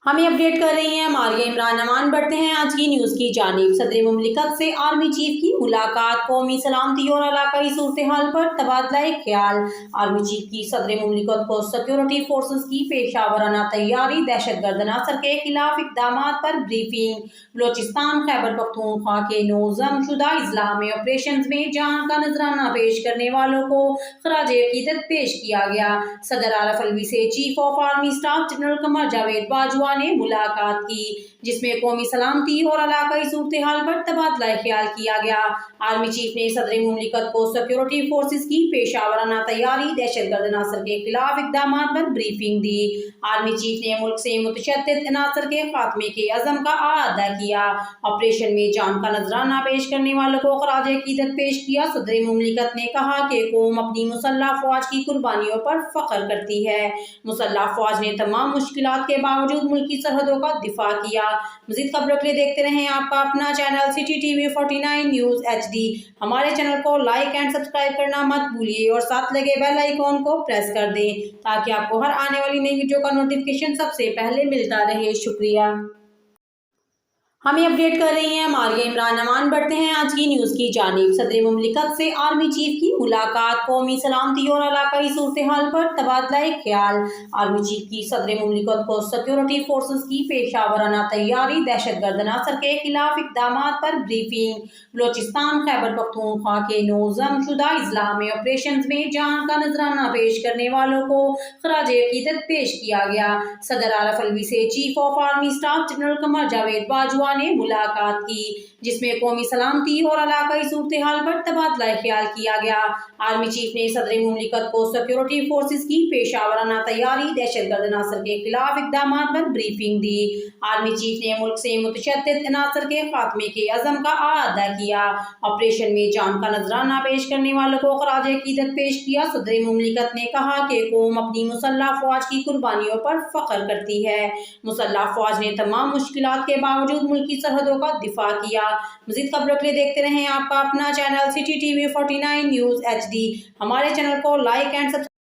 ہمیں اپڈیٹ کر رہی ہیں ماریہ عمران امان۔ بڑھتے ہیں آج کی نیوز کی جانب۔ صدر مملکت سے آرمی چیف کی ملاقات، قومی سلامتی اور علاقائی صورتحال پر تبادلہ خیال۔ آرمی چیف کی صدر مملکت کو سیکورٹی فورسز کی پیشہ ورانہ تیاری، دہشت گرد عناصر کے خلاف اقدامات پر بریفنگ۔ بلوچستان خیبر پختونخوا کے منظم شدہ اضلاع میں آپریشنز میں جان کا نذرانہ پیش کرنے والوں کو خراج عقیدت پیش کیا گیا۔ صدر عارف علوی سے chief of army staff general Qamar Javed Bajwa نے ملاقات کی، جس میں قومی سلامتی اور علاقائی صورتحال پر تبادلہ خیال کیا گیا۔ آرمی چیف نے صدر مملکت کو سیکورٹی فورسز کی پیشہ ورانہ تیاری، دہشت گرد عناصر کے خلاف اقدامات پر بریفنگ دی۔ آرمی چیف نے ملک سے متشدد عناصر کے خاتمے کے عزم کا اعادہ کیا۔ آپریشن میں جان کا نذرانہ پیش کرنے والوں کو خراج عقیدت پیش کیا۔ صدر مملکت نے کہا کہ قوم اپنی مسلح افواج کی قربانیوں پر فخر کرتی ہے۔ مسلح افواج نے تمام مشکلات کے باوجود ملکی سرحدوں کا دفاع کیا۔ مزید خبروں کے لیے دیکھتے رہیں آپ کا اپنا channel city T V 49 news HD۔ ہمارے چینل کو لائک اینڈ سبسکرائب کرنا مت بھولیے اور ساتھ لگے بیل آئیکن کو پریس کر دیں تاکہ آپ کو ہر آنے والی نئی ویڈیو کا نوٹیفیکیشن سب سے پہلے ملتا رہے۔ شکریہ۔ ہمیں اپڈیٹ کر رہی ہیں ماریہ عمران امان۔ بڑھتے ہیں آج کی نیوز کی جانب۔ صدر مملکت سے آرمی چیف کی ملاقات، قومی سلامتی اور علاقائی صورتحال پر تبادلہ خیال۔ آرمی چیف کی صدر مملکت کو سیکورٹی فورسز کی پیشہ ورانہ تیاری، دہشت گرد عناصر کے خلاف اقدامات پر بریفنگ۔ بلوچستان خیبر پختونخوا کے منظم شدہ اضلاع میں آپریشنز میں جان کا نذرانہ پیش کرنے والوں کو خراج عقیدت پیش کیا گیا۔ صدر عارف علوی سے chief of army staff general Qamar Javed Bajwa نے ملاقات کی، جس میں قومی سلامتی اور علاقائی صورتحال پر تبادلہ خیال کیا گیا۔ آرمی چیف نے صدر مملکت کو سیکورٹی فورسز کی پیشہ ورانہ تیاری، دہشت گرد عناصر کے خلاف اقدامات پر بریفنگ دی۔ آرمی چیف نے ملک سے متشدد عناصر کے خاتمے کے عزم کا اعادہ کیا۔ آپریشن میں جان کا نذرانہ پیش کرنے والوں کو خراج عقیدت پیش کیا۔ صدر مملکت نے کہا کہ قوم اپنی مسلح افواج کی قربانیوں پر فخر کرتی ہے۔ مسلح افواج نے تمام مشکلات کے باوجود ملکی سرحدوں کا دفاع کیا۔ مزید خبروں کے لیے دیکھتے رہیں آپ کا اپنا channel city T V 49 news HD۔ ہمارے چینل کو لائک اینڈ سبسکرائب